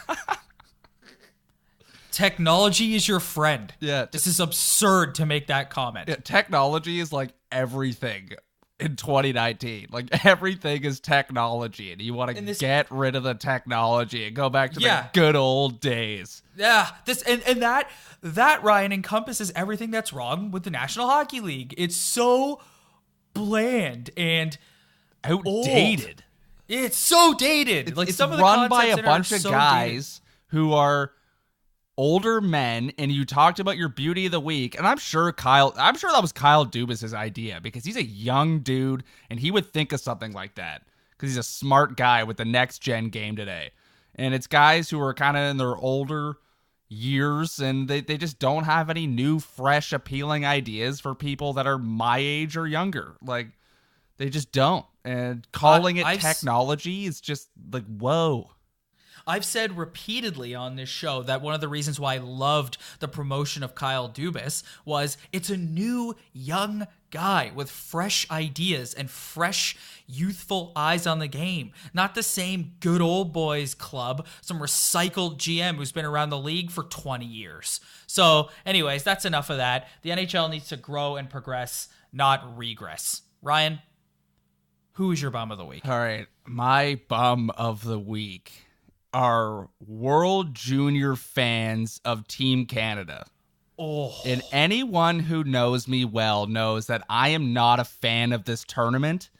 Technology is your friend. Yeah. This is absurd to make that comment. Yeah, technology is like everything in 2019. Like everything is technology, and you want to get rid of the technology and go back to the good old days. Yeah, that Ryan encompasses everything that's wrong with the National Hockey League. It's so bland and outdated. Old. It's so dated. It's run by a bunch of guys who are older men, and you talked about your beauty of the week, and I'm sure that was Kyle Dubas' idea, because he's a young dude and he would think of something like that because he's a smart guy with the next gen game today. And it's guys who are kind of in their older years, and they just don't have any new, fresh, appealing ideas for people that are my age or younger. Like, they just don't. And calling it technology is just like, whoa. I've said repeatedly on this show that one of the reasons why I loved the promotion of Kyle Dubas was it's a new, young guy with fresh ideas and fresh, youthful eyes on the game. Not the same good old boys club, some recycled GM who's been around the league for 20 years. So anyways, that's enough of that. The NHL needs to grow and progress, not regress. Ryan, who is your bum of the week? All right, my bum of the week are World Junior fans of Team Canada. Oh. And anyone who knows me well knows that I am not a fan of this tournament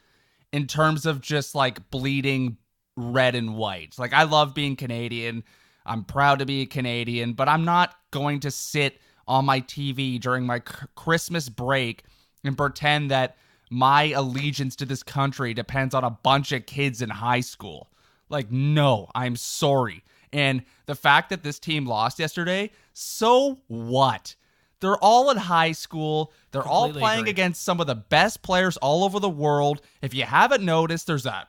in terms of just like bleeding red and white. Like, I love being Canadian. I'm proud to be a Canadian, but I'm not going to sit on my TV during my Christmas break and pretend that my allegiance to this country depends on a bunch of kids in high school. Like, no, I'm sorry. And the fact that this team lost yesterday, so what? They're all in high school. They're Completely all playing against some of the best players all over the world. If you haven't noticed, there's a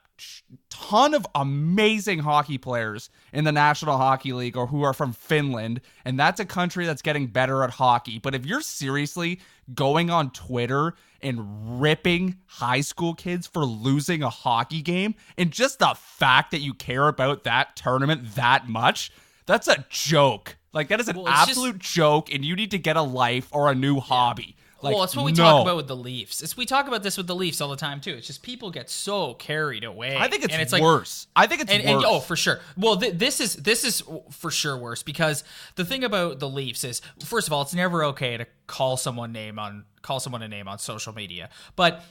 ton of amazing hockey players in the National Hockey League or who are from Finland, and that's a country that's getting better at hockey. But if you're seriously going on Twitter and ripping high school kids for losing a hockey game, and just the fact that you care about that tournament that much, that's a joke. Like, that is an absolute joke, and you need to get a life or a new hobby. Like, well, it's what we talk about with the Leafs. We talk about this with the Leafs all the time, too. It's just people get so carried away. I think it's worse. I think it's worse. Oh, for sure. Well, this is for sure worse, because the thing about the Leafs is, first of all, it's never okay to call someone a name on social media. But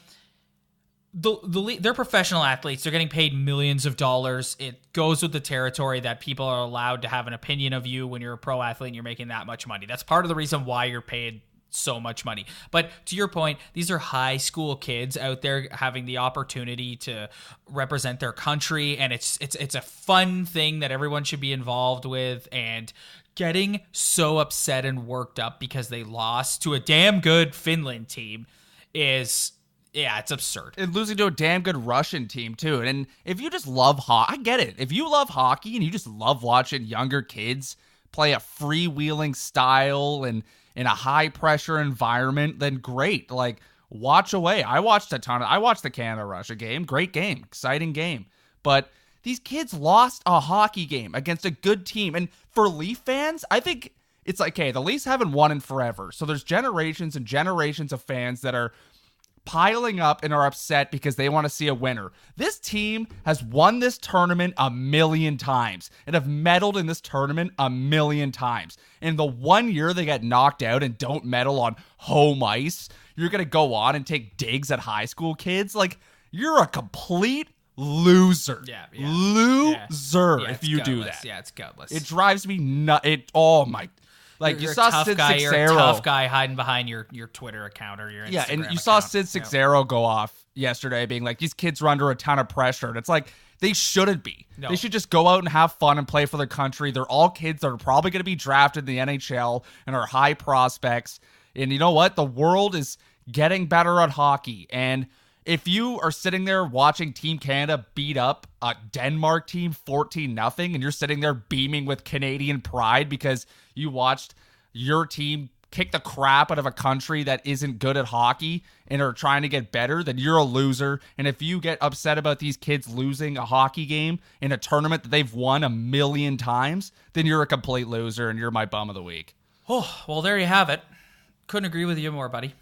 they're professional athletes. They're getting paid millions of dollars. It goes with the territory that people are allowed to have an opinion of you when you're a pro athlete and you're making that much money. That's part of the reason why you're paid so much money. But to your point, these are high school kids out there having the opportunity to represent their country, and it's a fun thing that everyone should be involved with. And getting so upset and worked up because they lost to a damn good Finland team is, yeah, it's absurd. And losing to a damn good Russian team, too. And if you just love hockey, I get it. If you love hockey and you just love watching younger kids play a freewheeling style and in a high pressure environment, then great. Like, watch away. I watched the Canada-Russia game. Great game. Exciting game. But these kids lost a hockey game against a good team. And for Leaf fans, I think it's like, okay, the Leafs haven't won in forever. So there's generations and generations of fans that are piling up and are upset because they want to see a winner. This team has won this tournament a million times and have medaled in this tournament a million times. In the 1 year they get knocked out and don't medal on home ice, you're going to go on and take digs at high school kids? Like, you're a complete loser. Loser if you do that. Yeah, it's gutless. It drives me nuts. Oh my. Like, you're you saw tough Sid guy, Sixero. You're a tough guy hiding behind your Twitter account or your Instagram account. And you saw Sid Sixero go off yesterday being like, these kids are under a ton of pressure. And it's like, they shouldn't be. No. They should just go out and have fun and play for their country. They're all kids that are probably going to be drafted in the NHL and are high prospects. And you know what? The world is getting better at hockey. And if you are sitting there watching Team Canada beat up a Denmark team 14-0, and you're sitting there beaming with Canadian pride because you watched your team kick the crap out of a country that isn't good at hockey and are trying to get better, then you're a loser. And if you get upset about these kids losing a hockey game in a tournament that they've won a million times, then you're a complete loser and you're my bum of the week. Oh, well, there you have it. Couldn't agree with you more, buddy.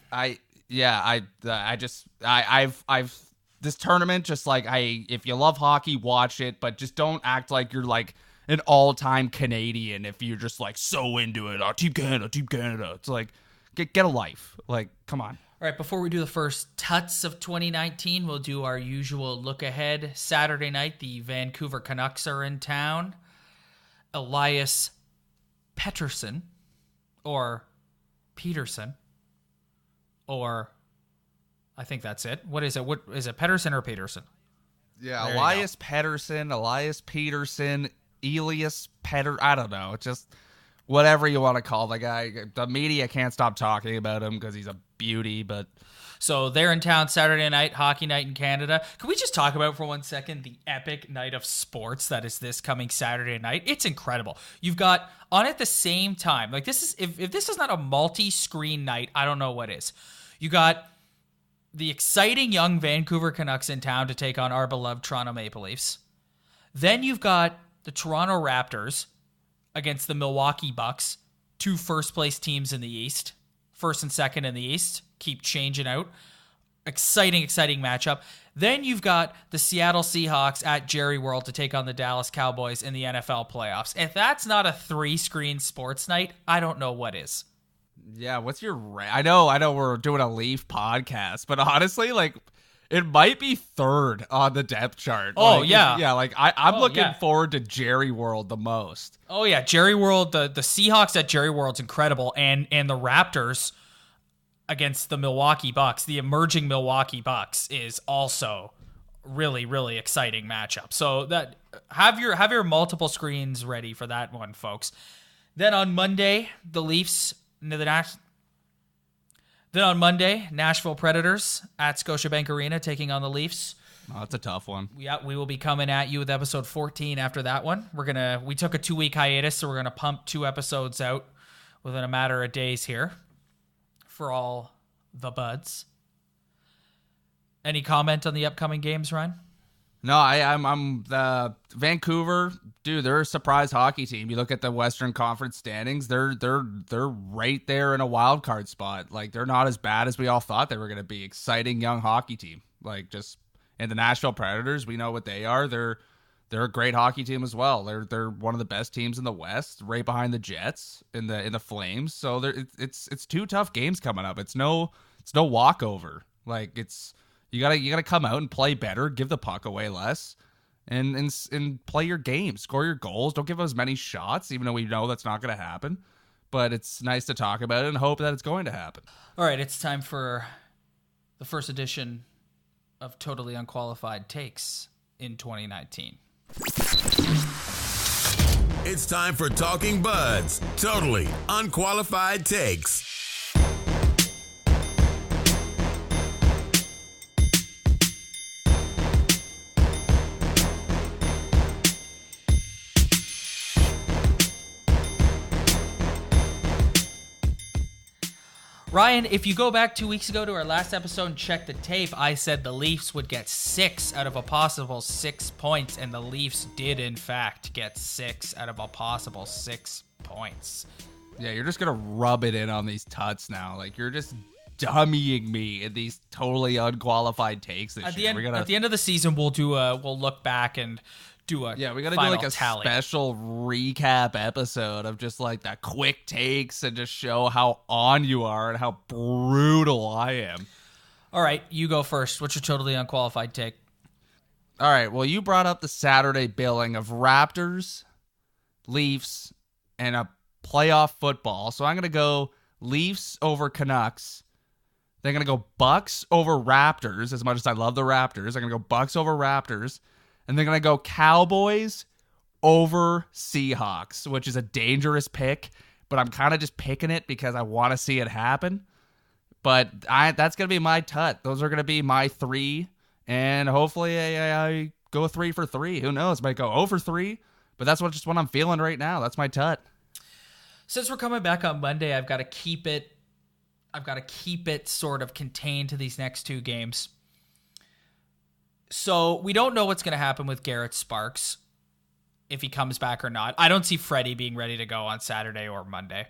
This tournament, just like, if you love hockey, watch it, but just don't act like you're like an all-time Canadian if you're just like so into it. Oh, Team Canada. It's like, get a life. Like, come on. All right, before we do the first tuts of 2019, we'll do our usual look ahead. Saturday night, the Vancouver Canucks are in town. Elias Pettersson, or Peterson, or I think that's it. What is it? What is it? Pettersson or Peterson? Yeah, there Elias Pettersson, Elias Peterson, Elias Petter. I don't know. It's just whatever you want to call the guy. The media can't stop talking about him because he's a beauty. But so they're in town Saturday night, hockey night in Canada. Can we just talk about for 1 second the epic night of sports that is this coming Saturday night? It's incredible. You've got on at the same time, like this is if this is not a multi-screen night, I don't know what is. You got the exciting young Vancouver Canucks in town to take on our beloved Toronto Maple Leafs. Then you've got the Toronto Raptors against the Milwaukee Bucks, two first-place teams in the East. First and second in the East. Keep changing out. Exciting matchup. Then you've got the Seattle Seahawks at Jerry World to take on the Dallas Cowboys in the NFL playoffs. If that's not a 3-screen sports night, I don't know what is. Yeah, what's your... I know we're doing a Leaf podcast, but honestly, like, it might be third on the depth chart. Oh, like, yeah. I'm looking forward to Jerry World the most. Oh, yeah, Jerry World, the Seahawks at Jerry World's incredible, and the Raptors against the Milwaukee Bucks, the emerging Milwaukee Bucks, is also really, really exciting matchup. So that have your multiple screens ready for that one, folks. Then on Monday, the Leafs... Then on Monday, Nashville Predators at Scotiabank Arena taking on the Leafs. Oh, that's a tough one. Yeah, we will be coming at you with episode 14 after that one. We took a 2-week hiatus, so we're gonna pump 2 episodes out within a matter of days here for all the buds. Any comment on the upcoming games, Ryan? No, I'm the Vancouver, dude. They're a surprise hockey team. You look at the Western Conference standings; they're right there in a wild card spot. Like, they're not as bad as we all thought they were going to be. Exciting young hockey team. Like, just and the Nashville Predators, we know what they are. They're a great hockey team as well. They're one of the best teams in the West, right behind the Jets in the Flames. So it's 2 tough games coming up. It's no walkover. Like, it's. You gotta come out and play better, give the puck away less, and play your game, score your goals. Don't give us as many shots, even though we know that's not going to happen. But it's nice to talk about it and hope that it's going to happen. All right, it's time for the first edition of Totally Unqualified Takes in 2019. It's time for Talking Buds, Totally Unqualified Takes. Ryan, if you go back 2 weeks ago to our last episode and check the tape, I said the Leafs would get 6 out of a possible 6 points, and the Leafs did, in fact, get 6 out of a possible 6 points. Yeah, you're just going to rub it in on these tuts now. Like, you're just dummying me in these totally unqualified takes this year. At the end of the season, we'll look back and do a we gotta do final like a tally. special recap episode of just like the quick takes and just show how on you are and how brutal I am. All right, you go first. What's your totally unqualified take? All right, well, you brought up the Saturday billing of Raptors, Leafs, and a playoff football. So I'm gonna go Leafs over Canucks. Then I'm gonna go Bucks over Raptors. As much as I love the Raptors, I'm gonna go Bucks over Raptors. And they're going to go Cowboys over Seahawks, which is a dangerous pick, but I'm kind of just picking it because I want to see it happen. But that's going to be my tut. Those are going to be my 3, and hopefully I go 3 for 3. Who knows? Might go 0 for 3, but that's just what I'm feeling right now. That's my tut. Since we're coming back on Monday, I've got to keep it sort of contained to these next 2 games. So we don't know what's going to happen with Garrett Sparks, if he comes back or not. I don't see Freddy being ready to go on Saturday or Monday.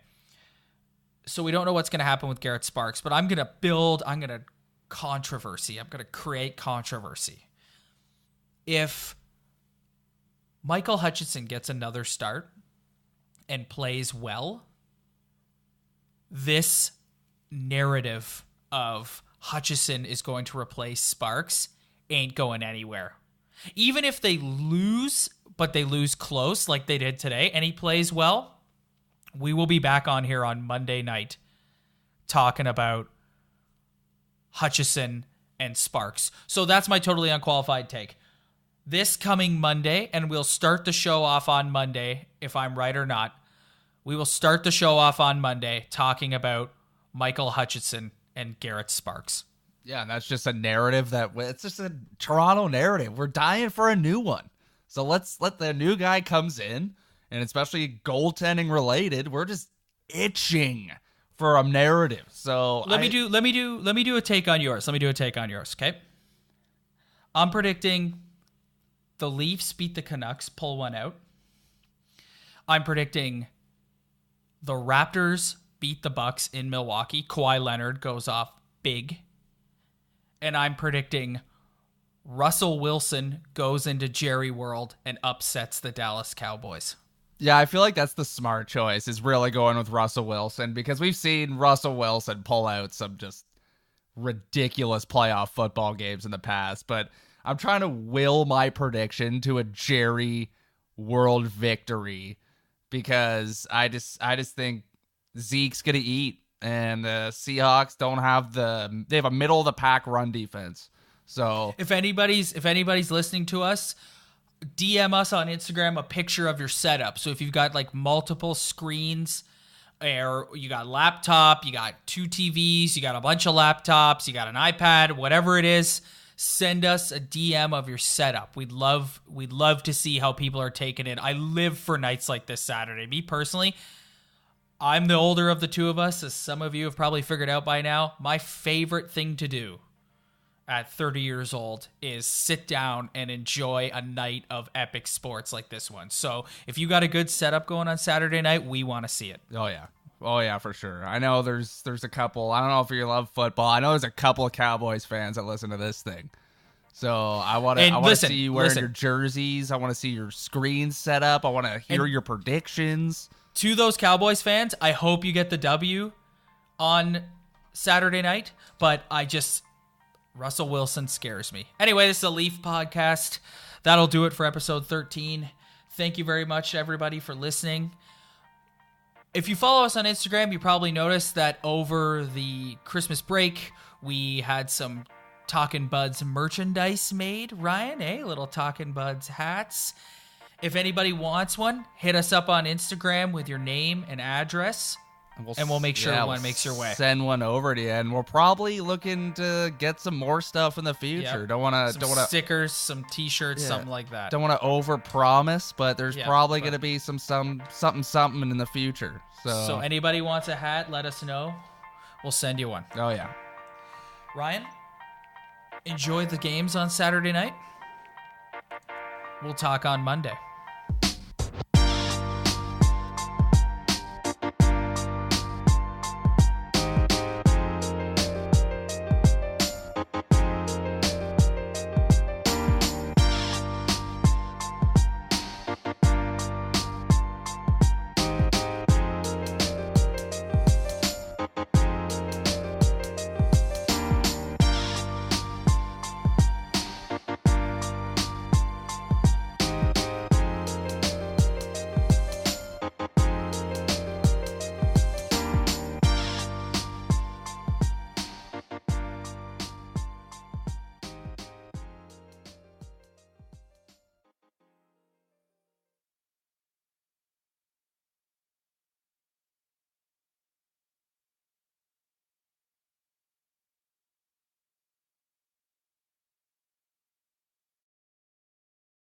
So we don't know what's going to happen with Garrett Sparks, but I'm going to controversy. I'm going to create controversy. If Michael Hutchinson gets another start and plays well, this narrative of Hutchinson is going to replace Sparks ain't going anywhere. Even if they lose, but they lose close like they did today, and he plays well, we will be back on here on Monday night talking about Hutchinson and Sparks. So that's my totally unqualified take. This coming Monday, and we'll start the show off on Monday, if I'm right or not, we will start the show off on Monday talking about Michael Hutchinson and Garrett Sparks. Yeah, and that's just a narrative it's just a Toronto narrative. We're dying for a new one. So let's let the new guy comes in, and especially goaltending related, we're just itching for a narrative. So let me do a take on yours. Okay. I'm predicting the Leafs beat the Canucks, pull one out. I'm predicting the Raptors beat the Bucks in Milwaukee. Kawhi Leonard goes off big. And I'm predicting Russell Wilson goes into Jerry World and upsets the Dallas Cowboys. Yeah, I feel like that's the smart choice, is really going with Russell Wilson, because we've seen Russell Wilson pull out some just ridiculous playoff football games in the past. But I'm trying to will my prediction to a Jerry World victory, because I just think Zeke's going to eat. And the Seahawks they have a middle of the pack run defense. So if anybody's listening to us, DM us on Instagram a picture of your setup. So if you've got like multiple screens, or you got laptop, you got 2 TVs, you got a bunch of laptops, you got an iPad, whatever it is, send us a DM of your setup. We'd love to see how people are taking it. I live for nights like this Saturday. Me personally, I'm the older of the two of us, as some of you have probably figured out by now. My favorite thing to do at 30 years old is sit down and enjoy a night of epic sports like this one. So if you got a good setup going on Saturday night, we want to see it. Oh yeah, for sure. I know there's a couple. I don't know if you love football. I know there's a couple of Cowboys fans that listen to this thing. So I want to see you wearing your jerseys. I want to see your screens set up. I want to hear your predictions. To those Cowboys fans, I hope you get the W on Saturday night, but Russell Wilson scares me. Anyway, this is a Leaf podcast. That'll do it for episode 13. Thank you very much, everybody, for listening. If you follow us on Instagram, you probably noticed that over the Christmas break, we had some Talkin' Buds merchandise made. Ryan, little Talkin' Buds hats. If anybody wants one, hit us up on Instagram with your name and address, and we'll make sure one makes your way. Send one over to you, and we're probably looking to get some more stuff in the future. Yep. Don't want to stickers, some T-shirts, something like that. Don't want to overpromise, but there's probably going to be something in the future. So anybody wants a hat, let us know. We'll send you one. Oh, yeah. Ryan, enjoy the games on Saturday night. We'll talk on Monday.